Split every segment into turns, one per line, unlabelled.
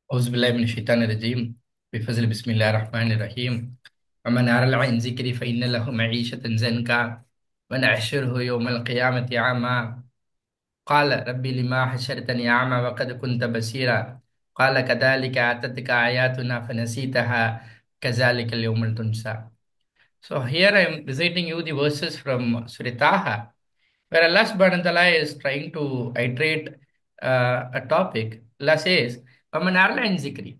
أعوذ بالله من الشيطان الرجيم بفضل بسم الله الرحمن الرحيم ومن أعرض عن ذكري فإن له معيشة زنكا ونحشره يوم القيامة أعمى قال ربي لما حشرتني أعمى وقد كنت بصيرا قال كذلك أتتك آياتنا فنسيتها كذلك اليوم تنسى. So here I am reciting you the verses from Surah Taha, where Allah subhanahu wa ta'ala is trying to iterate a topic. Allah says, وَمَنْ أَعْرَضَ عَنْ ذِكْرِي,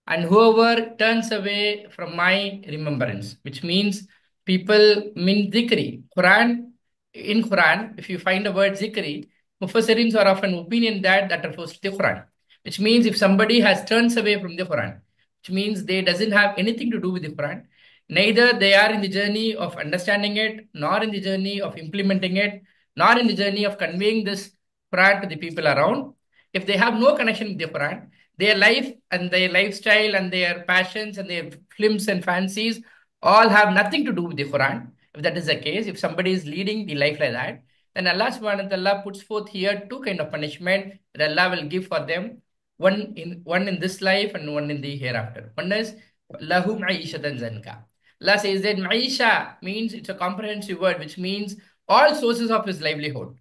and whoever turns away from my remembrance, which means people mean zikri. Quran, if you find the word zikri, Mufassirins are of an opinion that that refers to the Quran, which means if somebody has turns away from the Quran, which means they doesn't have anything to do with the Quran, neither they are in the journey of understanding it, nor in the journey of implementing it, nor in the journey of conveying this Quran to the people around. If they have no connection with the Quran, their life and their lifestyle and their passions and their films and fancies all have nothing to do with the Quran. If that is the case, if somebody is leading the life like that, then Allah subhanahu wa ta'ala puts forth here two kind of punishment that Allah will give for them, one in this life and one in the hereafter. One is lahum aishatan zanka. Allah says that maisha means it's a comprehensive word which means all sources of his livelihood.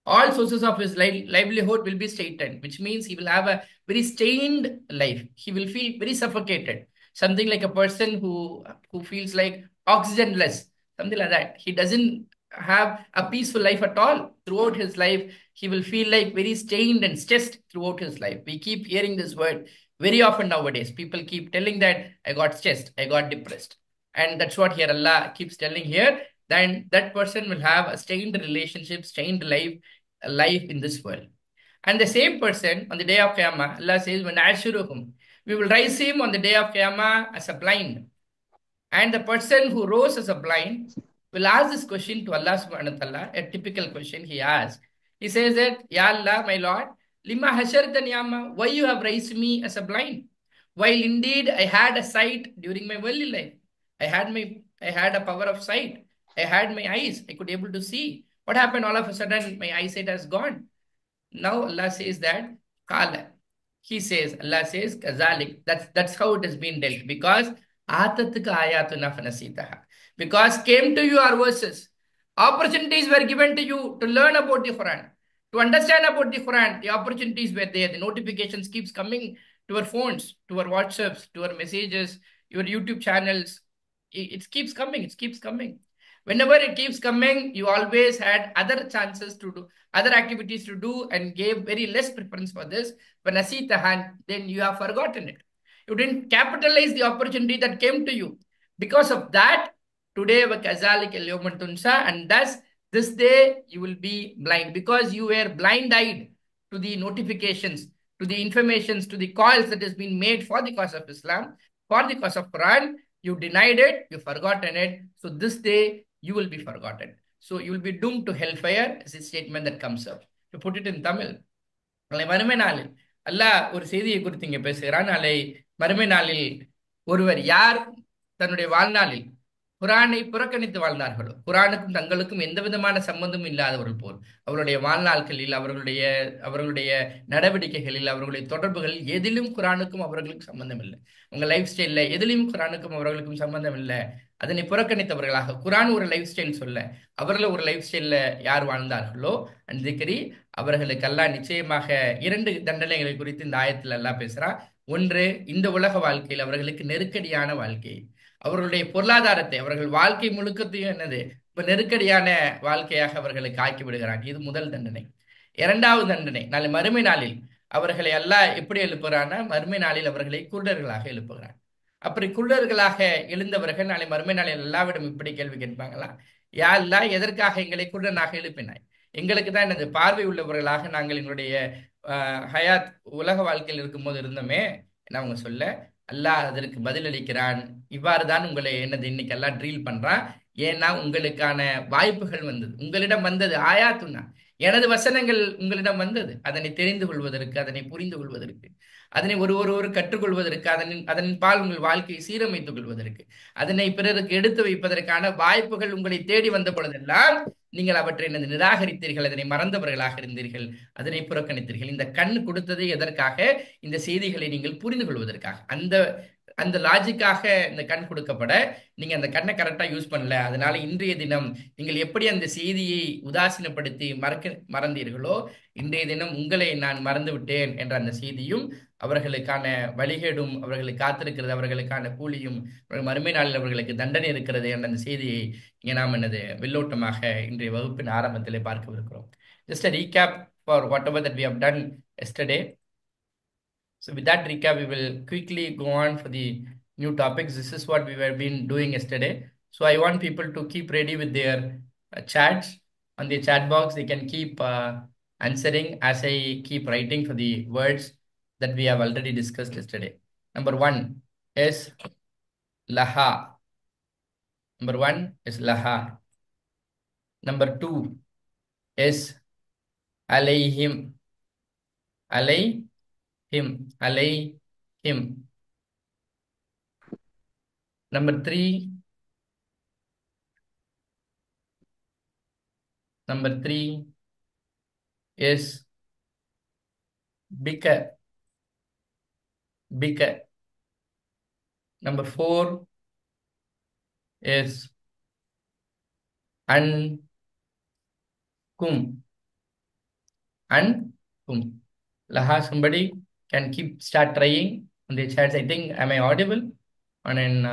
All sources of his livelihood will be straitened, which means he will have a very stained life. He will feel very suffocated. Something like a person who feels like oxygenless, something like that. He doesn't have a peaceful life at all. Throughout his life, he will feel like very stained and stressed throughout his life. We keep hearing this word very often nowadays. People keep telling that I got stressed, I got depressed. And that's what here Allah keeps telling here. Then that person will have a stained relationship, stained life in this world. And the same person on the day of Qiyamah, Allah says, when Ashuruhum, we will raise him on the day of Qiyamah as a blind. And the person who rose as a blind will ask this question to Allah subhanahu wa ta'ala, a typical question he asks. He says that, Ya Allah, my Lord, Lima hashartan yama, why you have raised me as a blind? While indeed I had a sight during my early life. I had a power of sight. I had my eyes. I could able to see. What happened all of a sudden? My eyesight has gone. Now Allah says that, Kala. Allah says, Kazalik. That's how it has been dealt. Because Atatka ayatuna fanasitaha. Because came to you our verses. Opportunities were given to you to learn about the Quran, to understand about the Quran. The opportunities were there. The notifications keeps coming to our phones, to our WhatsApps, to our messages, your YouTube channels. It keeps coming. It keeps coming. Whenever it keeps coming, you always had other chances to do, other activities to do, and gave very less preference for this. When Asitahan, then you have forgotten it. You didn't capitalize the opportunity that came to you. Because of that, today, and thus this day you will be blind because you were blind-eyed to the notifications, to the informations, to the calls that has been made for the cause of Islam, for the cause of Quran. You denied it, you forgotten it. So this day you will be forgotten. So you will be doomed to hellfire as a statement that comes up. To put it in Tamil, மறுமை நாளில் அல்லாஹ் ஒரு செய்தியை குறித்து இங்க பேசுகிறான். நாளை மறுமை நாளில் ஒருவர் யார் தன்னுடைய வாழ்நாளில் குரானை புறக்கணித்து வாழ்ந்தார்களோ, குரானுக்கும் தங்களுக்கும் எந்த விதமான சம்பந்தமும் இல்லாதவர்கள் போல் அவருடைய வாழ்நாட்களில் அவர்களுடைய நடவடிக்கைகளில் அவர்களுடைய தொடர்புகளில் எதிலும் குரானுக்கும் அவர்களுக்கும் சம்பந்தம் இல்லை. உங்க லைஃப் ஸ்டைல்ல எதிலும் குரானுக்கும் அவர்களுக்கும் சம்பந்தம் இல்லை. அதனை புறக்கணித்தவர்களாக குரான் ஒரு லைஃப் ஸ்டைல் சொல்ல அவர்கள் ஒரு லைஃப் ஸ்டைல்ல யார் வாழ்ந்தார்களோ அந்த திக்ரி அவர்களுக்கு அல்லாஹ் நிச்சயமாக இரண்டு தண்டனைகளை குறித்து இந்த ஆயத்தில் அல்லாஹ் பேசுறான். ஒன்று, இந்த உலக வாழ்க்கையில் அவர்களுக்கு நெருக்கடியான வாழ்க்கை, அவர்களுடைய பொருளாதாரத்தை அவர்கள் வாழ்க்கை முழுக்கத்தையும் என்னது இப்ப நெருக்கடியான வாழ்க்கையாக அவர்களுக்கு ஆக்கி விடுகிறான். இது முதல் தண்டனை. இரண்டாவது தண்டனை, நாளை மறுமை நாளில் அவர்களை அல்லாஹ் எப்படி எழுப்புகிறான்னா, மறுமை நாளில் அவர்களை குருடர்களாக எழுப்புகிறான். அப்படி குருடர்களாக எழுந்தவர்கள் நாளை மறுமை நாளில் அல்லாவிடம் இப்படி கேள்வி கேட்பாங்களா, யா அல்லாஹ் எதற்காக எங்களை குருடனாக எழுப்பினாய்? எங்களுக்கு தான் எனது பார்வை உள்ளவர்களாக நாங்கள் எங்களுடைய ஹயாத் உலக வாழ்க்கையில் இருக்கும்போது இருந்தோமே என்ன அவங்க சொல்ல, அல்லாஹ் அதற்கு பதிலளிக்கிறான், இவ்வாறு தான் உங்களை என்னது இன்னைக்கு எல்லாம் ட்ரீல் பண்றான். ஏன்னா உங்களுக்கான வாய்ப்புகள் வந்தது, உங்களிடம் வந்தது ஆயாத்துனா, எனது வசனங்கள் உங்களிடம் வந்தது அதனை தெரிந்து கொள்வதற்கு, அதனை புரிந்து கொள்வதற்கு, அதனை ஒரு கற்றுக்கொள்வதற்கு, அதனின் பால் உங்கள் வாழ்க்கையை சீரமைத்துக் கொள்வதற்கு, அதனை பிறருக்கு எடுத்து வைப்பதற்கான வாய்ப்புகள் உங்களை தேடி வந்த பொழுதெல்லாம் நீங்கள் அவற்றை நிராகரித்தீர்கள், அதனை மறந்தவர்களாக இருந்தீர்கள், அதனை புறக்கணித்தீர்கள். இந்த கண் கொடுத்தது எதற்காக? இந்த செய்திகளை நீங்கள் புரிந்து கொள்வதற்காக. அந்த அந்த லாஜிக்காக இந்த கண் கொடுக்கப்பட நீங்க அந்த கண்ணை கரெக்டா யூஸ் பண்ணல. அதனால இன்றைய தினம் நீங்கள் எப்படி அந்த செய்தியை உதாசீனப்படுத்தி மறந்தீர்களோ, இன்றைய தினம் உங்களை நான் மறந்து விட்டேன் என்ற அந்த செய்தியும், அவர்களுக்கான வழிகேடும் அவர்களுக்கு காத்திருக்கிறது, அவர்களுக்கான கூலியும், மறுமை நாளில் அவர்களுக்கு தண்டனை இருக்கிறது என்ற அந்த செய்தியை இங்கே நாம் என்னது வெள்ளோட்டமாக இன்றைய வகுப்பின் ஆரம்பத்திலே பார்க்கவிருக்கிறோம். Just a recap for whatever that we have done yesterday. So with that recap, we will quickly go on for the new topics. This is what we were been doing yesterday. So I want people to keep ready with their chats. On the chat box, they can keep answering as I keep writing for the words that we have already discussed yesterday. Number one is laha. Number one is laha. Number two is alayhim. Alayhim. Number three is bika. Number four is ankum. Laha, somebody can start trying on the chats. I think, am I audible on an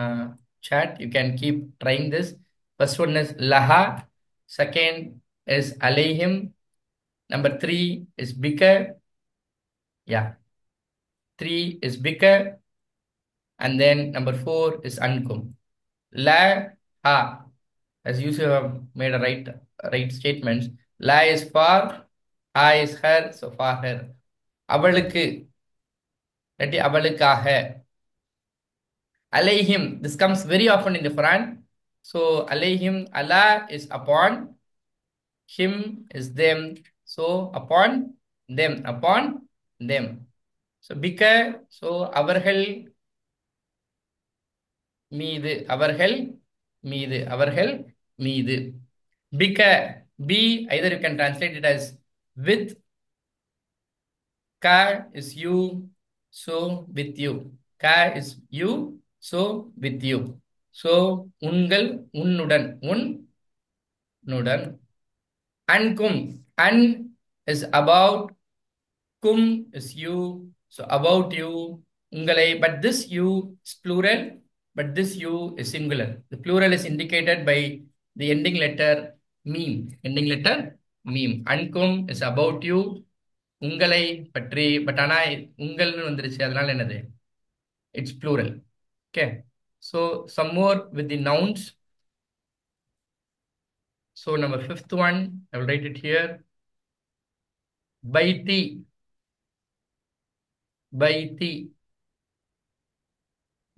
chat? You can keep trying this. First one is laha. Second is alayhim. Number three is bika. Yeah. 3 is bika. And then number 4 is ankum. La, ha. As you have made a right statements. La is for, ha is her, so for her. Abalukku, abalukkaha. Alayhim, this comes very often in the Quran. So alayhim, Allah is upon, him is them. So upon them. So bika, so அவர்கள் மீது. Bika, B, either you can translate it as with. Ka is you, so with you. Ka is you, so with you. So unnudan. Ankum, an is about, kum is you, so about you. Ungalai, but this you is plural, but this you is singular. The plural is indicated by the ending letter meme. Ankum is about you. Ungalai patri, but ana ungal vandrichu adanal enadhu? It's plural. Okay. So some more with the nouns. So number 5th one, I will write it here. Baiti.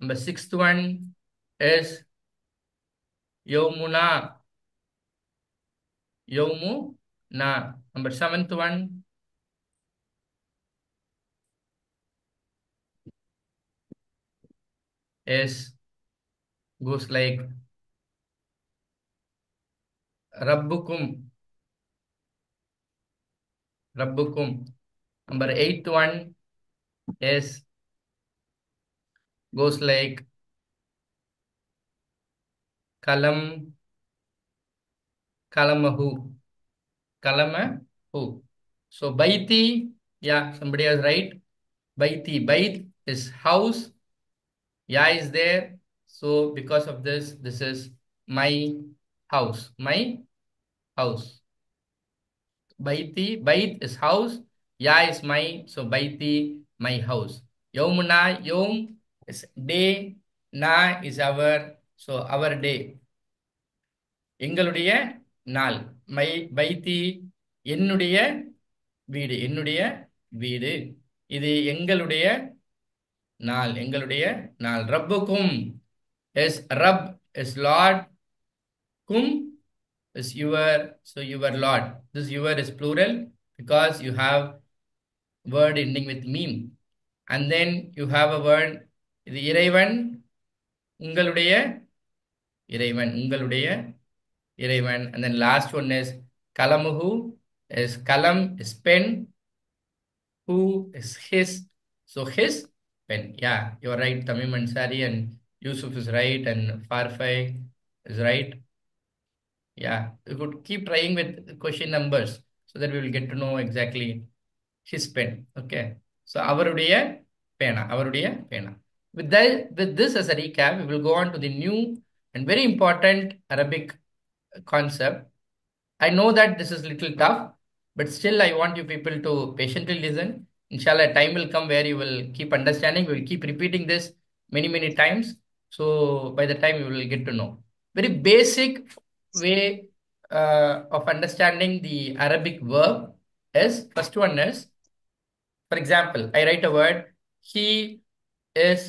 Number 6th one is Yomuna. Number 7th one goes like Rabbukum. Number 8th one goes like Kalamahu. So Baiti, yeah, somebody was right. Baiti. Bait is house. Ya is there. So because of this is my house. Baiti, bait is house. Ya is my, so baiti, my house. Yomuna, yom is day. Na is our, so our day. எங்களுடைய நாள். பைத்தி என்னுடைய வீடு. இது எங்களுடைய நாள். ரப்புக்கும் is Rab is Lord. Kum is your, so your Lord. This your is plural because you have word ending with meme. And then you have a word, இது இறைவன், உங்களுடைய இறைவன், உங்களுடைய இறைவன். And then last one is kalamuhu, is kalam is pen, who is his, so his pen. Yeah, you're right, Tamim Ansari, and Yusuf is right, and Farfai is right. Yeah, we could keep trying with question numbers so that we will get to know exactly his pen. Okay, so avaruடைய பேனா, அவருடைய பேனா. With this as a recap, we will go on to the new and very important Arabic concept. I know that this is little tough, but still I want you people to patiently listen. Inshallah, time will come where you will keep understanding. We will keep repeating this many, many times. So by the time you will get to know. Very basic way of understanding the Arabic verb is, first one is, for example, I write a word, he is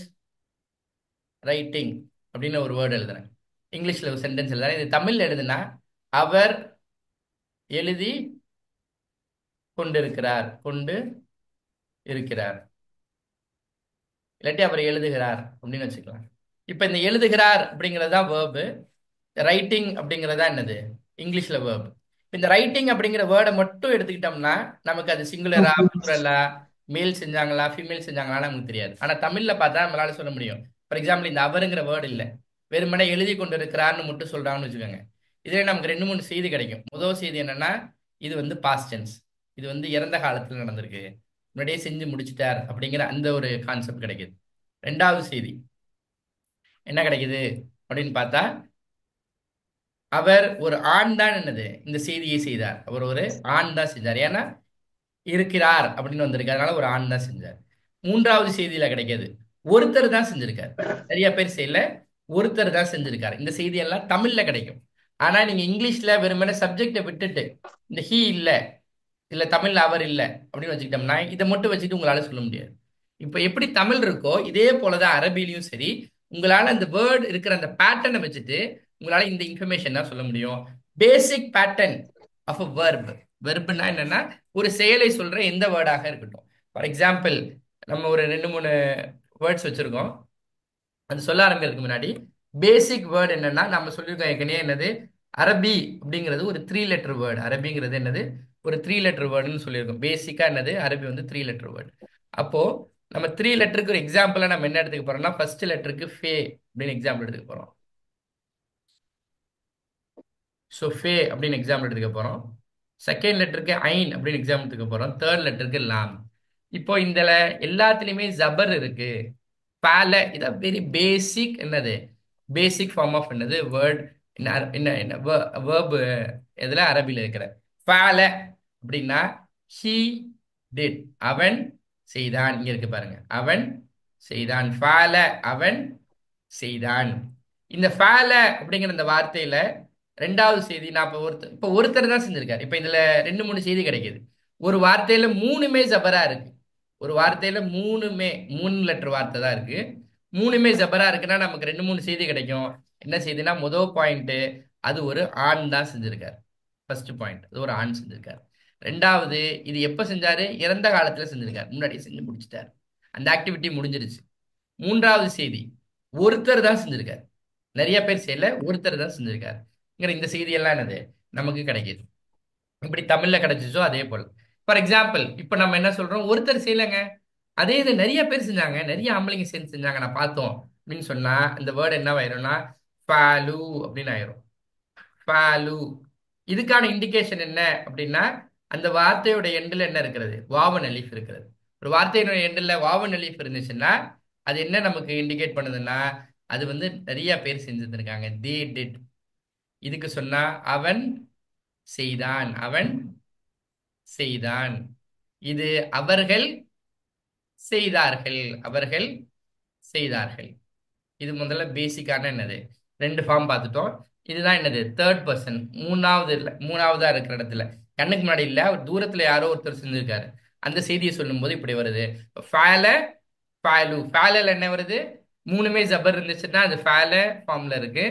writing அப்படின்னு ஒரு word எழுதுறேன். இங்கிலீஷ்ல ஒரு sentence எழுதுறேன். இது தமிழ்ல எழுதுனா அவர் எழுதி கொண்டிருக்கிறார், கொண்டு இருக்கிறார், இல்லாட்டி அவர் எழுதுகிறார் அப்படின்னு வச்சுக்கலாம். இப்ப இந்த எழுதுகிறார் அப்படிங்கிறது தான் வேர்பு. ரைட்டிங் அப்படிங்கிறதா என்னது, இங்கிலீஷ்ல வேர்பு. இந்த ரைட்டிங் அப்படிங்கிற வேர்டை மட்டும் எடுத்துக்கிட்டோம்னா நமக்கு அது சிங்குலரா ப்ளூரலா, மேல் செஞ்சாங்களா ஃபீமேல் செஞ்சாங்களான்னு நமக்கு தெரியாது. ஆனா தமிழ்ல பார்த்தா நம்மளால சொல்ல முடியும். ஃபார் எக்ஸாம்பிள், இந்த அவருங்கிற வேர்டு இல்லை, வெறுமனே எழுதி கொண்டு இருக்கிறார்னு மட்டும் சொல்றாங்கன்னு வச்சுக்கோங்க. இதுல நமக்கு ரெண்டு மூணு செய்தி கிடைக்கும். முதல் செய்தி என்னன்னா, இது வந்து பாஸ்ட் டென்ஸ், இது வந்து இறந்த காலத்துல நடந்திருக்கு, முன்னாடியே செஞ்சு முடிச்சிட்டார் அப்படிங்கிற அந்த ஒரு கான்செப்ட் கிடைக்குது. ரெண்டாவது செய்தி என்ன கிடைக்குது அப்படின்னு பார்த்தா, அவர் ஒரு ஆண் தான் என்னது இந்த செய்தியை செய்தார், அவர் ஒரு ஆண் தான் செஞ்சார். ஏன்னா இருக்கிறார் அப்படின்னு வந்திருக்கு, அதனால ஒரு ஆண் தான் செஞ்சார். மூன்றாவது செய்தியில கிடைக்கிறது, ஒருத்தர் தான் செஞ்சிருக்காரு, நிறைய பேர் செய்யல, ஒருத்தர் தான் செஞ்சிருக்காரு. இந்த செய்தி எல்லாம் தமிழ்ல கிடைக்கும். ஆனா நீங்க இங்கிலீஷ்ல வெறுமனே சப்ஜெக்டை விட்டுட்டு இந்த ஹீ இல்ல, இல்ல தமிழ்ல அவர் இல்ல அப்படின்னு வச்சுக்கிட்டோம்னா இதை மட்டும் வச்சுட்டு உங்களால சொல்ல முடியாது. இப்ப எப்படி தமிழ் இருக்கோ இதே போலதான் அரபிலையும் சரி, உங்களால அந்த வேர்டு இருக்கிற அந்த பேட்டர்னை வச்சுட்டு உங்களால இந்த இன்ஃபர்மேஷன் தான் சொல்ல முடியும். பேசிக் பேட்டர்ன் ஆஃப் அ வெர்ப். வெர்ப்னா என்னன்னா, ஒரு செயலை சொல்ற எந்த வேர்டாக இருக்கட்டும். ஃபார் எக்ஸாம்பிள், நம்ம ஒரு ரெண்டு மூணு வேர்ட்ஸ் வச்சிருக்கோம். அது சொல்ல ஆரம்பிக்கிறதுக்கு முன்னாடி பேசிக் வேர்டு என்னன்னா, நம்ம சொல்லியிருக்கோம் ஏற்கனவே, என்னது அரபி அப்படிங்கிறது ஒரு 3 லெட்டர் வேர்டு. அரபிங்கிறது என்னது, ஒரு 3 லெட்டர் வேர்டுன்னு சொல்லியிருக்கோம். பேசிக்கா என்னது, அரபி வந்து 3 லெட்டர் வேர்டு. அப்போ நம்ம 3 லெட்டருக்கு ஒரு எக்ஸாம்பிளா நம்ம என்ன எடுத்துக்க போறோம்னா, ஃபர்ஸ்ட் லெட்டருக்கு ஃபே அப்படின்னு எக்ஸாம்பிள் எடுத்துக்க போறோம். ஸோ ஃபே அப்படின்னு எக்ஸாம்பிள் எடுத்துக்க போறோம். செகண்ட் லெட்டருக்கு ஐன் அப்படின்னு எக்ஸாம்பிள் எடுத்துக்க போறோம். தேர்ட் லெட்டருக்கு லாம். இப்போ இந்த எல்லாத்துலயுமே ஜபர் இருக்கு. பால இத வெரி பேசிக் என்னது, பேசிக் ஃபார்ம் ஆஃப் என்னது வேர்ட், என்ன வேர்பு எதுல, அரபில இருக்கிற பால அப்படின்னா ஹி டிட், அவன் செய்தான். இங்க இருக்கு பாருங்க, அவன் செய்தான். ஃபால அவன் செய்தான். இந்த ஃபால அப்படிங்கிற இந்த வார்த்தையில ரெண்டாவது செய்தி, நான் இப்ப ஒருத்தர் தான் செஞ்சிருக்காரு. இப்ப இதுல ரெண்டு மூணு செய்தி கிடைக்குது. ஒரு வார்த்தையில மூணுமே ஜபரா இருக்கு. ஒரு வார்த்தையில மூணுமே 3 லெட்டர் வார்த்தை தான் இருக்கு. மூணுமே ஜபரா இருக்குன்னா நமக்கு ரெண்டு மூணு செய்தி கிடைக்கும். என்ன செய்தினா, முதல் பாயிண்ட், அது ஒரு ஆண் தான் செஞ்சிருக்காரு. ஃபர்ஸ்ட் பாயிண்ட், அது ஒரு ஆண் செஞ்சிருக்காரு. ரெண்டாவது, இது எப்ப செஞ்சாரு, இறந்த காலத்துல செஞ்சிருக்காரு, முன்னாடியே செஞ்சு முடிச்சிட்டாரு, அந்த ஆக்டிவிட்டி முடிஞ்சிருச்சு. மூன்றாவது செய்தி, ஒருத்தர் தான் செஞ்சிருக்காரு, நிறைய பேர் செய்யல, ஒருத்தர் தான் செஞ்சிருக்காரு. இந்த செய்தி எல்லாம் என்னது நமக்கு கிடைக்குது. இப்படி தமிழ்ல கிடைச்சிச்சோ அதே போல. ஃபார் எக்ஸாம்பிள், இப்ப நம்ம என்ன சொல்றோம், ஒருத்தர் செய்யலைங்க, அதே இது நிறைய பேர் செஞ்சாங்க, நிறைய ஆம்பளைங்க சேர்ந்து செஞ்சாங்க, நான் பார்த்தோம் அப்படின்னு சொன்னா இந்த வேர்டு என்ன ஆயிரும்னா ஃபாலு அப்படின்னு ஆயிரும். ஃபாலு. இதுக்கான இண்டிகேஷன் என்ன அப்படின்னா, அந்த வார்த்தையோட எண்டில் என்ன இருக்கிறது, வாவன் அலீஃப் இருக்கிறது. ஒரு வார்த்தையோட எண்டில் வாவன் அலீஃப் இருந்துச்சுன்னா அது என்ன நமக்கு இண்டிகேட் பண்ணுதுன்னா, அது வந்து நிறைய பேர் செஞ்சிருந்திருக்காங்க. They did. இதுக்கு சொன்னா அவன் செய்தான், அவன் செய்தான். இது அவர்கள் செய்தார்கள், அவர்கள் செய்தார்கள். இது முதல்ல பேசிக்கான என்னது, ரெண்டு ஃபார்ம் பார்த்துட்டோம். இதுதான் என்னது, தேர்ட் பர்சன், மூணாவது இல்லை, மூணாவதா இருக்கிற இடத்துல, கண்ணுக்கு முன்னாடி இல்ல, அவர் தூரத்துல யாரோ ஒருத்தர் செஞ்சிருக்காரு. அந்த செய்தியை சொல்லும் போது இப்படி வருது, ஃபால ஃபாலு. ஃபாலல என்ன வருது, மூணுமே ஜபர் இருந்துச்சுன்னா அது ஃபால ஃபார்ம்ல இருக்கு.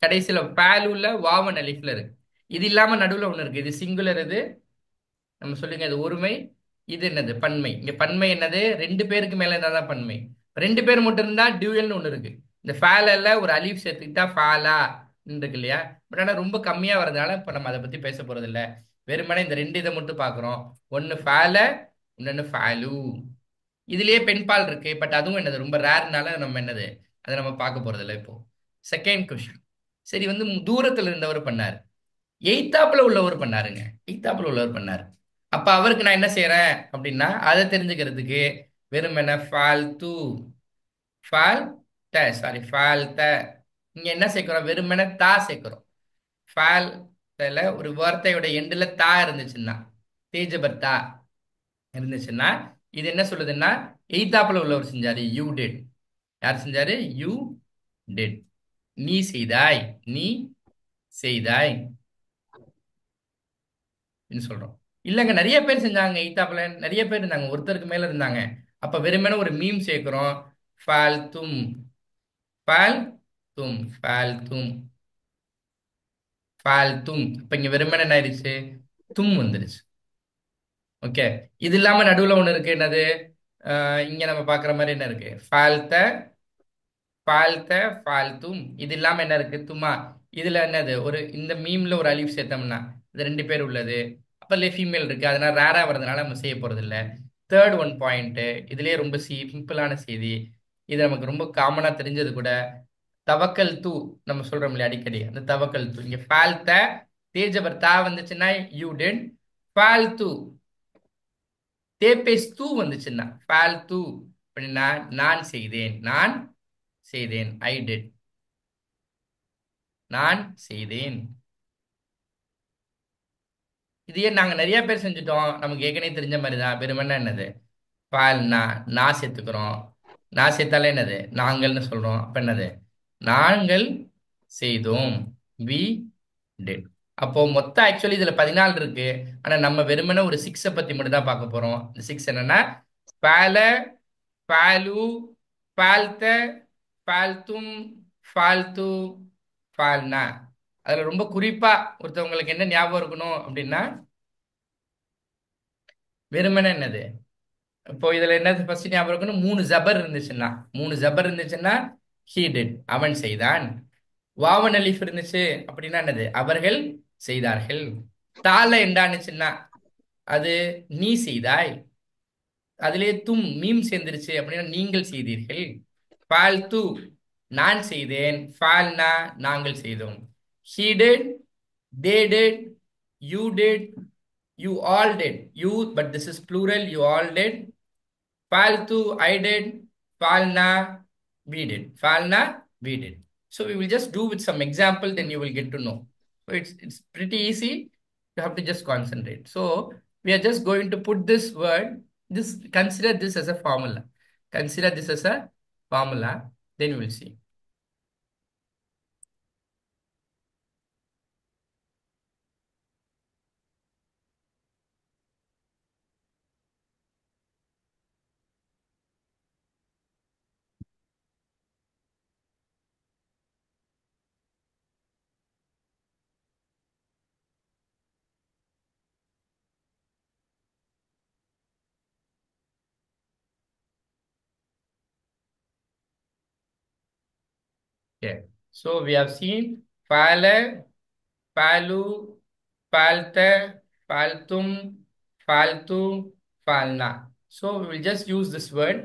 கடைசியில ஃபாலுல வாவன் அலிஃப்ல இருக்கு. இது இல்லாம நடுவுல ஒண்ணு இருக்கு. இது சிங்குலர், இது நம்ம சொல்லுங்க இது ஒருமை. இது என்னது? பன்மை. இங்க பன்மை என்னது? ரெண்டு பேருக்கு மேல இருந்தா தான் பன்மை. ரெண்டு பேர் மட்டும் இருந்தா டியூயல்னு ஒண்ணு இருக்கு. இந்த ஃபேலல்ல ஒரு அலீஃப் சேர்த்துக்கிட்டா ஃபாலா இருக்கு இல்லையா? பட் ஆனா ரொம்ப கம்மியா வரதுனால இப்ப நம்ம அதை பத்தி பேச போறது இல்ல. வெறுமனே இந்த ரெண்டு இதை மட்டும் பாக்குறோம். ஒன்னு ஃபேல, இன்னொன்னு ஃபேலு. இதுலயே பெண்பால் இருக்கு, பட் அதுவும் என்னது ரொம்ப ரேர்னால நம்ம என்னது அதை நம்ம பார்க்க போறது இல்லை இப்போ. Second question. சரி, வந்து தூரத்துல இருந்தவர் பண்ணாரு, எய்த்தாப்புல உள்ளவர் பண்ணாருங்க. எய்த்தாப்புல உள்ளவர் பண்ணாரு. அப்ப அவருக்கு நான் என்ன செய்யறேன் அப்படின்னா, அதை தெரிஞ்சுக்கிறதுக்கு வெறும் என்ன ஃபால் தூ, ஃபால் த, சாரி ஃபால் த. இங்க என்ன சேர்க்கிறோம்? வெறுமனே தா சேர்க்கிறோம். ஃபால் தல ஒரு வார்த்தையோட எண்டுல தா இருந்துச்சுன்னா, தேஜபர் தா இருந்துச்சுன்னா, இது என்ன சொல்லுதுன்னா, எய்தாப்புல உள்ளவர் செஞ்சாரு, யூ டிட். யார் செஞ்சாரு? You did. நீ செய்தாய், நீ செய்தாய் சொல்றோம். இல்லங்க, நிறைய பேர் செஞ்சாங்க. ஈத்தாப்புல நிறைய பேர் இருந்தாங்க, ஒருத்தருக்கு மேல இருந்தாங்க. அப்ப வெறுமனே ஒரு மீம் சேர்க்கிறோம். ஃபால் தும், ஃபால் தும், ஃபால் தும், ஃபால் தும். இப்ப இங்க வெறுமனே என்ன ஆயிடுச்சு? தும் வந்துருச்சு. ஓகே. இது இல்லாம நடுவுல ஒண்ணு இருக்கு, என்னது? இங்க நம்ம பாக்குற மாதிரி என்ன இருக்கு? ஃபால்த, ஃபால்த, ஃபால்தும். இது இல்லாம என்ன இருக்கு? துமா. இதுல என்னது? ஒரு இந்த மீம்ல ஒரு அலிஃப் சேர்த்தோம்னா இது ரெண்டு பேர் உள்ளது. அப்ப ஃபீமேல் இருக்கு, அதனால ரேரா வர்றதுனால நம்ம செய்ய போறது இல்ல. தேர்ட் ஒன் பாயிண்ட், இதுலயே ரொம்ப சிம்பிளான செய்தி. இது நமக்கு ரொம்ப காமனா தெரிஞ்சது கூட. தவக்கல் தூ, நம்ம சொல்றோம் இல்லையா அடிக்கடி, அந்த தவக்கல் தூ. இங்க ஃபால்த, தேஜபர் தா வந்துச்சுன்னா யூ டிட். ஃபால் தூ, தேபேஸ் தூ வந்துச்சுன்னா ஃபால் தூ அப்படின்னா நான் செய்தேன், நான் செய்தேன். ஐ டிட், நான் செய்தேன். இதையே நாங்க நிறைய பேர் செஞ்சுட்டோம், நமக்கு ஏற்கனவே தெரிஞ்ச மாதிரி தான். வெறுமனே என்னது? பால் நான் சேர்த்துக்கிறோம். நான் சேர்த்தாலே என்னது? நாங்கள்னு சொல்றோம். அப்ப என்னது? நாங்கள் செய்தோம், வி டிட். அப்போ மொத்தம் ஆக்சுவலி இதுல 14 இருக்கு. ஆனா நம்ம வெறுமனே ஒரு 6 பத்தி மட்டும் தான் பார்க்க போறோம். இந்த 6 என்னன்னா, பால, பாலு, பால்த, பால்தும், ஃபால்து, ஃபால்னா. அதுல ரொம்ப குறிப்பா ஒருத்தவங்களுக்கு என்ன ஞாபகம் இருக்கணும் அப்படின்னா, வெறுமனே என்னது? இப்போ இதுல என்னது ஃபர்ஸ்ட் ஞாபகம் இருக்கணும்? மூணு ஜபர் இருந்துச்சுன்னா, மூணு ஜபர் இருந்துச்சுன்னா he did, அவன் செய்தான். வாவன் அலிஃப் இருந்துச்சு அப்படின்னா என்னது? அவர்கள் செய்தார்கள். தால எண்டானுச்சுன்னா அது நீ செய்தாய். அதிலே தும் மீம் சேர்ந்துருச்சு அப்படின்னா நீங்கள் செய்தீர்கள். ஃபால் து, நான் செய்தேன். ஃபால்னா, நாங்கள் செய்தோம். he did, they did, you did, you all did. You, but this is plural, you all did. Faltu, I did. Falna, we did. Falna, we did. So we will just do with some example, then you will get to know. So it's pretty easy. You have to just concentrate. So we are just going to put this word. This, consider this as a formula. Consider this as a formula. Then we will see. Okay. So we have seen fale, falu, falte, faltum, faltu, falna. So we will just use this word.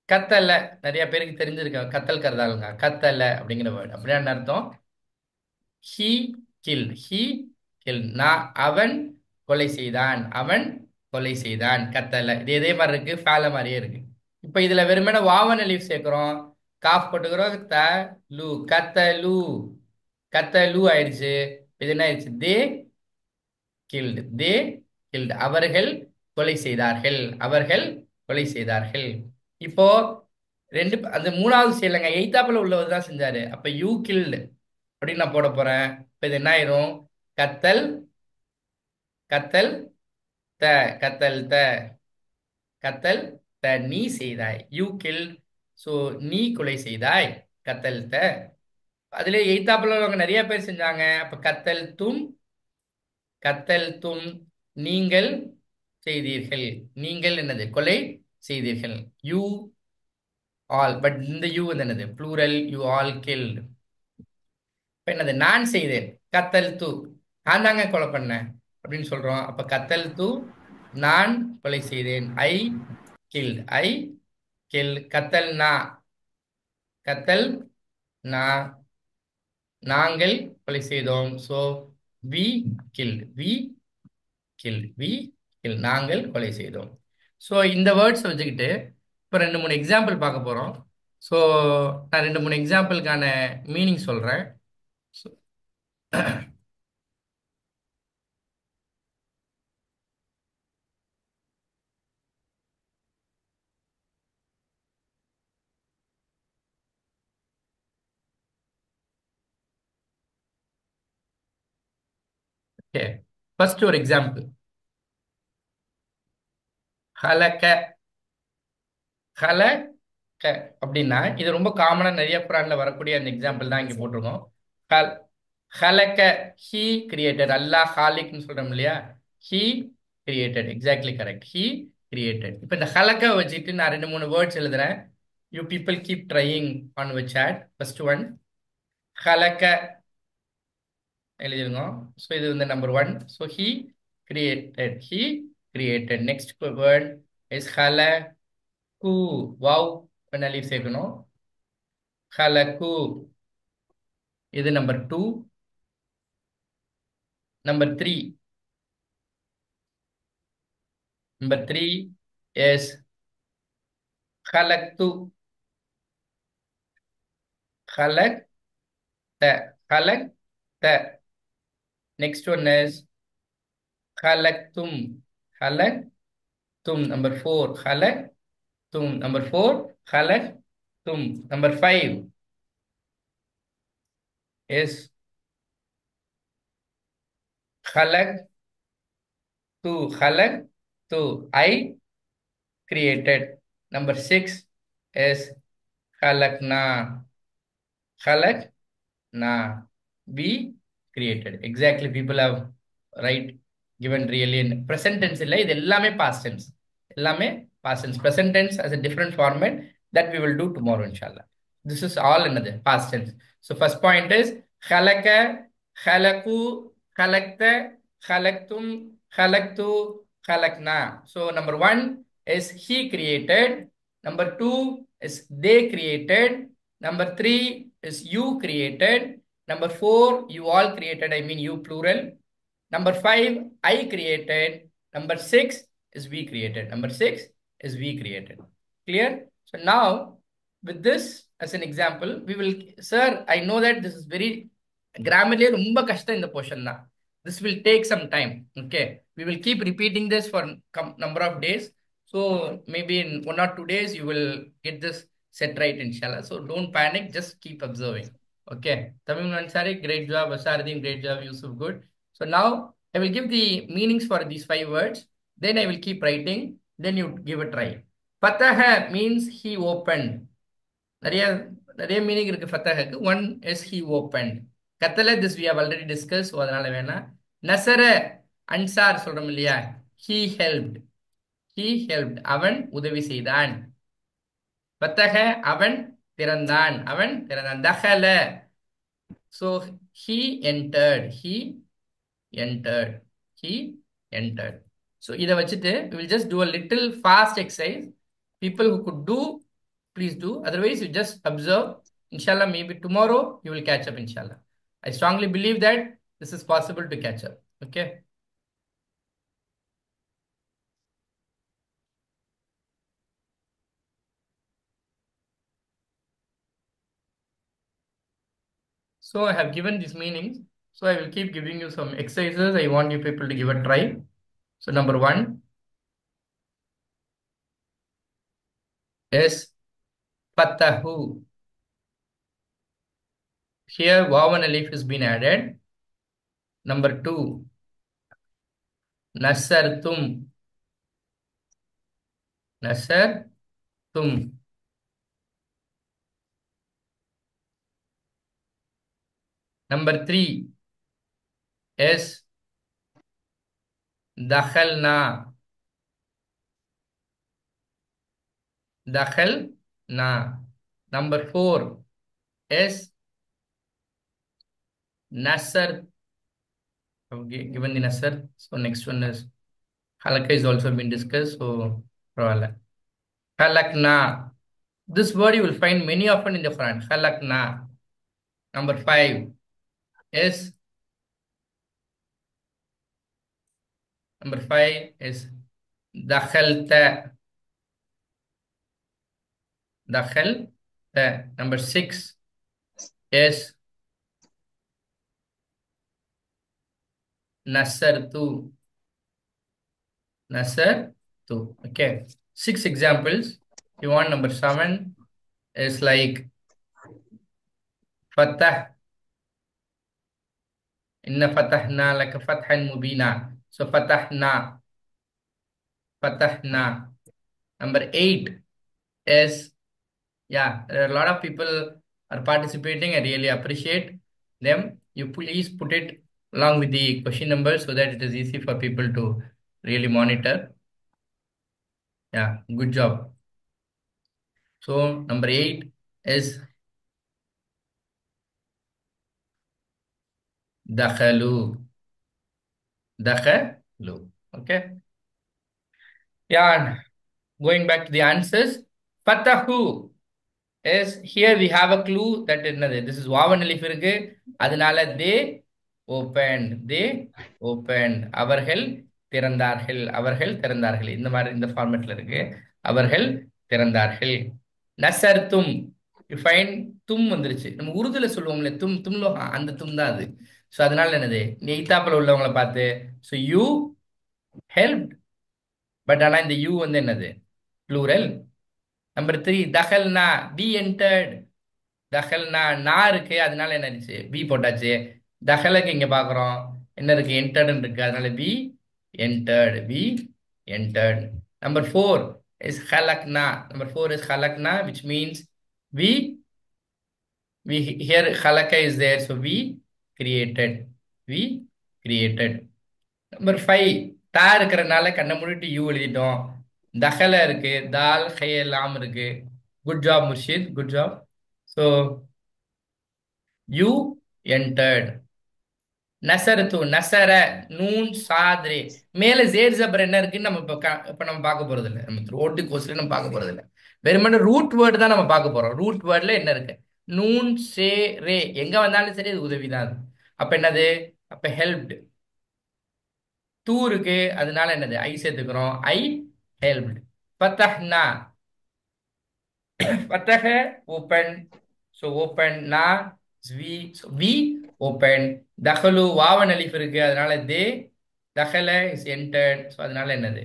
கத்தல்ல நிறைய பேருக்கு தெரிஞ்சிருக்க, கத்தல் கருதாளுங்க. கத்தல்ல அப்படிங்கிற word அப்படின்னா என்ன அர்த்தம்? He kill, he kill. நான், அவன் கொலை செய்தான், அவன் கொலை செய்தான். கத்தல்ல இது இதே மாதிரி இருக்கு, ஃபேல மாதிரியே இருக்கு. இப்ப இதுல வெறுமனே வாவன் அலீஃப் சேர்க்கிறோம், காஃப் போட்டுக்கிறோம். த லு, கத்தலு, கத்தலு ஆயிடுச்சு. இது என்ன ஆயிடுச்சு? தே கில்டு, தே கில்டு. அவர்கள் கொலை செய்தார்கள், அவர்கள் கொலை செய்தார்கள். இப்போ ரெண்டு அந்த மூணாவது செய்யலைங்க, எய்தாப்புல உள்ளவர் தான் செஞ்சாரு. அப்ப யூ கில்டு அப்படின்னு நான் போட போறேன். இப்ப இது என்ன ஆயிரும்? கத்தல், கத்தல் த, கத்தல் த, கத்தல் த. நீ செய்தாய், யூ கில்ட். சோ நீ கொலை செய்தாய், கத்தல் த. அதுல எய்தாப்புல உள்ளவங்க நிறைய பேர் செஞ்சாங்க. அப்ப கத்தல் தும், கத்தல் தும், நீங்கள் செய்தீர்கள். நீங்கள் என்னது? கொலை செய்தீர்கள். You all. பட் இந்த யூ வந்து என்னது? ப்ளூரல். You all killed. இப்ப என்னது? நான் செய்தேன். கத்தல் து, நான் தாங்க கொலை பண்ணேன் அப்படின்னு சொல்றோம். அப்ப கத்தல் து, நான் கொலை செய்தேன். ஐ கில்ட். ஐ கில். கத்தல் நா, கத்தல் நா, நாங்கள் கொலை செய்தோம். So we killed. We killed. We kill. நாங்கள் கொலை செய்தோம். ஸோ இந்த வேர்ட்ஸ் வச்சுக்கிட்டு இப்போ ரெண்டு மூணு எக்ஸாம்பிள் பார்க்க போறோம். ஸோ நான் ரெண்டு மூணு எக்ஸாம்பிளுக்கான மீனிங் சொல்றேன். ஓகே, ஃபர்ஸ்ட் ஒரு எக்ஸாம்பிள். ஹலக. ஹல க அப்படின்னா இது ரொம்ப காமனா நிறைய குரான்ல வரக்கூடிய அந்த எக்ஸாம்பிள் தான் இங்க போட்டிருக்கோம். ஹல் ஹலக. He created. அல்லாஹ் ஹாலிக்னு சொல்றோம் இல்லையா? He created. Exactly correct. He created. இப்போ இந்த ஹலக்க வச்சுட்டு நான் ரெண்டு மூணு வேர்ட்ஸ் எழுதுறேன். You people keep trying on which chat. First one ஹலக்க எழுதிருங்க. ஸோ இது வந்து number one. So he created. He created. Next word is ஹல கூ. வாவ் பண்ண லீவ் சேர்க்கணும். ஹலகு. இது number two. Number three. Number three is ஹலக்து. ஹலக் த. ஹலக் த. நெக்ஸ்ட் ஒன் இஸ் ஹலக்தும். ஹலக் தும். Number four. ஹலக் தும். Number four. ஹலக் தும். நம்பர் ஃபைவ் இஸ் ஹலக் து. ஹலக் து. ஐ created. Number six is halakna. Halakna. We created. Exactly. People have right given really in present tense இல்லை, இது எல்லாமே past tense. எல்லாமே past tense. Present tense as a different format that we will do tomorrow inshallah. This is all another past tense. So first point is khalaka, khalaku, khalakta, khalaktum, khalaktu, khalakna. So number one is he created. Number two is they created. Number three is you created. Number four, you all created. I mean you plural. Number five, I created. Number six is we created. Number six is we created. Clear? So now, with this as an example, we will, sir, I know that this is very grammarly ரொம்ப கஷ்டம் இந்த portion தான். This will take some time. Okay. We will keep repeating this for number of days. So maybe in 1 or 2 days, you will get this set right, inshallah. So don't panic, just keep observing. Okay. Tamim Ansari, great job. Asaruddin, great job. Yusuf, good. So now I will give the meanings for these five words. Then I will keep writing. Then you give a try. Fataha means he opened. நிறைய நிறைய meaning இருக்கு ஃபத்தஹக்கு. One is he open. கத்தல this we have already discuss. அதனால வேணாம். நசர அன்சார் சொல்றோம் இல்லையா? He helped. He helped. அவன் உதவி செய்தான். ஃபத்தஹ அவன் திறந்தான். அவன் திறந்தான். தஹல. So he entered. He entered. He entered. So இதை வச்சுட்டு we will just do a little fast exercise. People who could do, please do. Otherwise, you just observe. Inshallah, maybe tomorrow you will catch up, inshallah. I strongly believe that this is possible to catch up. Okay. So I have given these meanings. So I will keep giving you some exercises. I want you people to give a try. So number one is Fatahu. Here, Waw and Alif has been added. Number two, Nasartum. Nasartum. Number 3 is dakhalna. Dakhalna. Number 4 is nasar. Okay, given the nasar. So next one is halakha is also been discussed. So halakna. This word you will find many often in the Quran. Halakna. Number 5 is number 5 is dakhalta. Dakhalta. Number 6 is nasartu. Nasartu. Okay. 6 examples. You want number 7 is like fatah. Inna fatahna laka fathan mubina. So fatahna. Fatahna. Number 8 is, yeah, there are a lot of people are participating. I really appreciate them. You please put it along with the question number so that it is easy for people to really monitor. Yeah, good job. So number 8 is dakhalu. Dakhalu. Okay. Yeah, going back to the answers. Fatahu is, here we have a clue that என்னது, this is வாவன் அலிஃப் இருக்கு, அதனால they opened, அவர்கள் திறந்தார்கள் இந்த மாதிரி இந்த ஃபார்மேட்ல இருக்கு. அவர்கள் திறந்தார்கள். நசர்தும், யூ ஃபைண்ட் தும் வந்துருச்சு. நம்ம உருதுல சொல்லுவோம்ல தும்லோ, அந்த தும் தான் அது. ஸோ அதனால என்னது, நீ எய்தாப்புல உள்ளவங்களை பார்த்து ஸோ யூ ஹெல்ப், பட் ஆனா இந்த யூ வந்து என்னது, ப்ளூரல். நம்பர் 3 தகல்னா, வி என்டர்ட். தகல்னா நா இருக்கு, அதனால என்ன இருந்துச்சு, பி போட்டாச்சு. தகலுக்கு இங்க பாக்குறோம் என்ன இருக்கு, என்டர்டு இருக்கு, அதனால be entered. Be entered. Number 4 is ஹலக்னா. நம்பர் 4 இஸ் ஹலக்னா, which means we we here halaka is there, so we created. Number 5 தா இருக்கிறனால கண்ணை மூடிட்டு யூ எழுதிட்டோம். தகல இருக்கு, தால் ஹே லாம் இருக்கு. Good job Murshid, good job. So you entered. நசரத்து, நசர, நூன் சாத்ரே. மேல ஜேர் ஜபர் என்ன இருக்குன்னு நம்ம இப்ப நம்ம பார்க்க போறது இல்லை. நம்ம ரோட்டு கோர்ஸ்ல நம்ம பார்க்க போறது இல்லை. வெறுமனே ரூட் வேர்டு தான் நம்ம பார்க்க போறோம். ரூட் வேர்ட்ல என்ன இருக்கு, நூன் சே ரே, எங்க வந்தாலும் சரி அது உதவிதான் அது. அப்ப என்னது, அப்ப ஹெல்ப்டு. தூ இருக்கு, அதனால என்னது, ஐ சேர்த்துக்கிறோம். I helped. பத்தஹ்னா, பத்தஹ ஓப்பன், ஸோ ஓப்பன். நா வி, ஸோ வி ஓப்பன். தஹலு வாவன் அலிஃப் இருக்கு, அதனால தே. தஹல இஸ் என்டர்ட், ஸோ அதனால என்னது,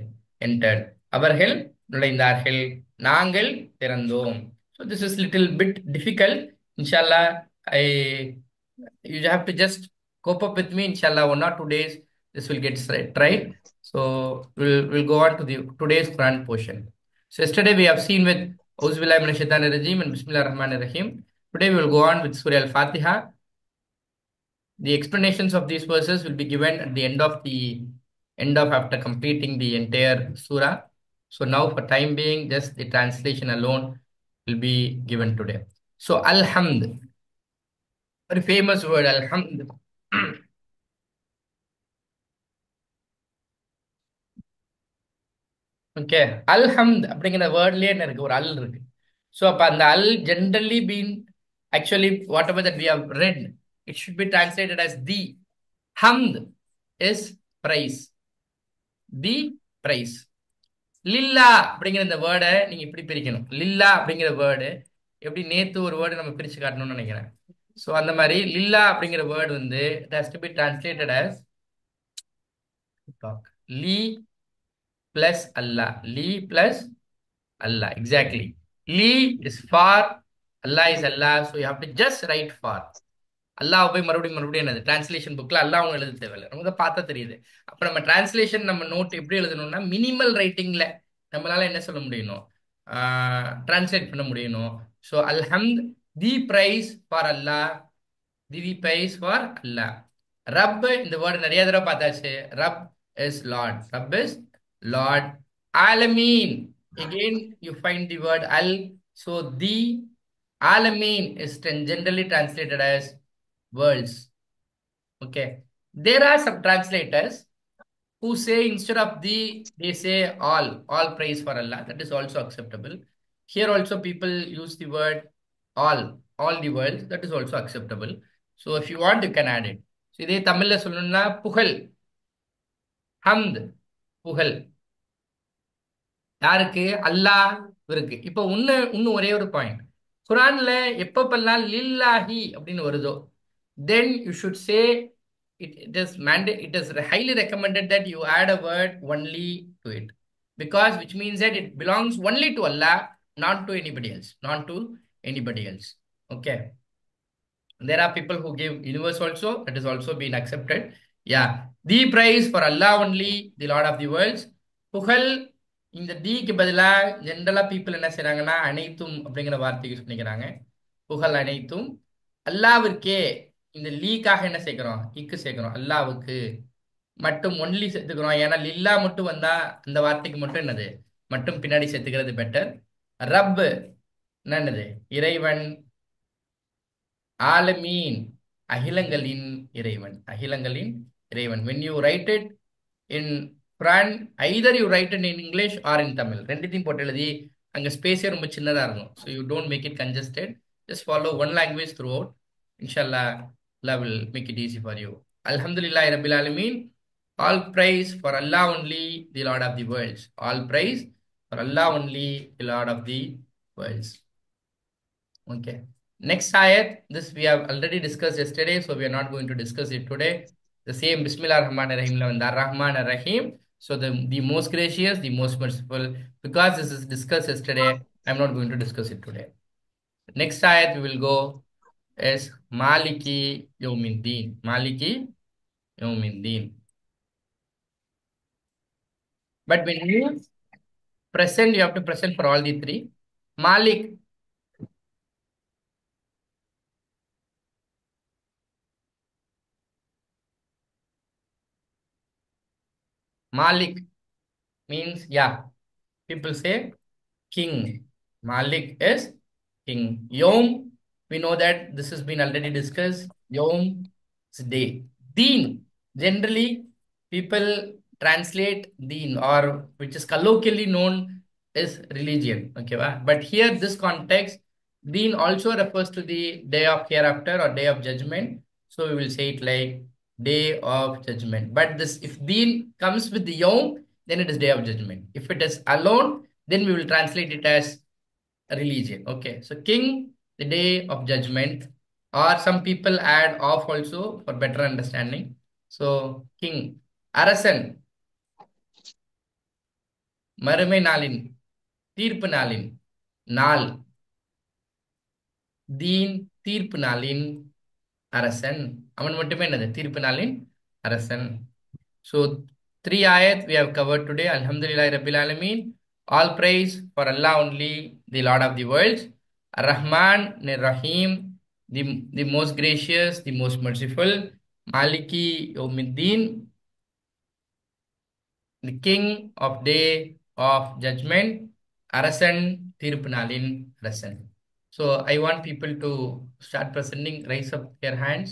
என்டர்ட். அவர்கள் நுழைந்தார்கள், நாங்கள் திறந்தோம். So this is little bit difficult. இன்ஷால்லா I, you have to just cope up with me. Inshallah 1 or 2 days this will get tried. So we'll go on to the today's Quran portion. So yesterday we have seen with Auzubillahi minash shaitanir rajim and Bismillahir Rahmanir Rahim. Today we will go on with Surah Al-Fatiha. The explanations of these verses will be given at the end of after completing the entire surah. So now for time being, just the translation alone will be given today. So Alhamd, very famous word, Alhamd. Okay, அல்ஹம்த் அப்படிங்கிற வேர்ட்லயே என்ன இருக்கு, ஒரு அல் இருக்கு. So அப்ப அந்த அல் generally been, actually whatever that we have read, it should be translated as the. ஹம்த் இஸ் பிரைஸ், தி பிரைஸ். லில்லா அப்படிங்கிற இந்த வேர்டை நீங்க இப்படி பிரிக்கணும். லில்லா அப்படிங்கிற வேர்டு எப்படி, நேத்து ஒரு வேர்டு நம்ம பிரிச்சு காட்டணும்னு நினைக்கிறேன். ஸோ அந்த மாதிரி லில்லா அப்படிங்கிற வேர்டு வந்து it has to be translated as லீ பிளஸ் அல்லா. லீ plus Allah, exactly. Li is for, Allah is Allah, so you have to just write for. அல்லாஹ் போய் மறுபடியும் என்னது, டிரான்ஸ்லேஷன் புக்ல அல்லாஹ் அவங்க எழுத தேவையில்லை, நமக்கு பார்த்தா தெரியுது. அப்ப நம்ம டிரான்ஸ்லேஷன் நம்ம நோட் எப்படி எழுதணும்னா, மினிமல் ரைட்டிங்ல நம்மளால என்ன சொல்ல முடியணும், டிரான்ஸ்லேட் பண்ண முடியணும். ஸோ அல்ஹம்த், the praise for Allah, Divi praise for Allah. Rabb, இந்த word நிறைய தடவை பார்த்தாச்சு. Rabb is Lord. Rabb is Lord. Alameen. Again, you find the word al. So the Alameen is generally translated as worlds. Okay. There are some translators who say instead of the, they say all praise for Allah. That is also acceptable. Here also people use the word all the world. That is also acceptable. So if you want, you can add it. So இதே தமிழ்ல சொல்லணும்னா புகழ், ஹம்த், புகழ் யாருக்கு? அல்லாஹ் இருக்கு. இப்போ இன்னும் ஒரே ஒரு பாயிண்ட். குரான்ல எப்பப்பெல்லாம் லில்லாஹி அப்படின்னு வருதோ, then you should say it is highly recommended that you add a word only to it, because which means that it belongs only to Allah, not to anybody else, not to anybody else. Okay. There are people who give universe also, that is also been accepted. Yeah. The praise for Allah only, the Lord of the worlds. புகழ், இந்த டீக்கு பதிலா ஜென்ரலா people என்ன செய்றாங்கன்னா அனைத்தும் அப்படிங்கிற வார்த்தை use பண்ணிக்கிறாங்க. புகழ் அனைத்தும் அல்லாவிற்கே. இந்த லீக்காக என்ன சேர்க்கிறோம்? இக்கு சேர்க்கிறோம். அல்லாவுக்கு மட்டும் ஒன்லி சேர்த்துக்கிறோம். ஏன்னா லில்லா மட்டும் வந்தா அந்த வார்த்தைக்கு மட்டும் என்னது மட்டும் பின்னாடி சேர்த்துக்கிறது பெட்டர். ரப் என்னது? இறைவன். ஆலமீன் அகிலங்களின் இறைவன். அகிலங்களின் இறைவன். when you write it in Quran, either you write it in English or in Tamil, ரெண்டுத்தையும் போட்டு எழுதி அங்க ஸ்பேஸே ரொம்ப சின்னதா இருக்கும். So you don't make it congested, just follow one language throughout. Inshallah, Allah will make it easy for you. Alhamdulillah Rabbil Alameen. All praise for Allah only, the Lord of the worlds. All praise for Allah only, the Lord of the worlds. Okay. Next ayat, this we have already discussed yesterday, so we are not going to discuss it today. The same Bismillah Rahman Rahim, Rahman Rahim. So the most gracious, the most merciful. Because this is discussed yesterday, I'm not going to discuss it today. Next ayat we will go is Maliki Yawmiddin. Maliki Yawmiddin. But when you present, you have to present for all the three. Malik. Malik means, yeah, people say king. Malik is king. Yom, we know that this has been already discussed. Yom is day. Deen, generally people translate deen, or which is colloquially known as religion. Okay, but here this context, deen also refers to the day of hereafter or day of judgment. So we will say it like day of judgment. But this, if deen comes with the yom, then it is day of judgment. If it is alone, then we will translate it as religion. Okay, so king, the day of judgment, or some people add off also for better understanding. So king. Arasan, மறுமை நாளின், தீர்ப்பு நாளின் நாள். தீன், தீர்ப்பு நாளின் அரசன். அவன் மட்டுமே என்னது? தீர்ப்பு நாளின் அரசன். So 3 ayat we have covered today. Alhamdulillah Rabbil Alameen. All praise for Allah only, the Lord of the worlds. Ar-Rahman, Rahim, the most gracious, the most merciful. Maliki Yawmiddin, the king of day of judgment. Arasan, தீர்ப்பு நாளின் அரசன். So I want people to start presenting, raise up their hands.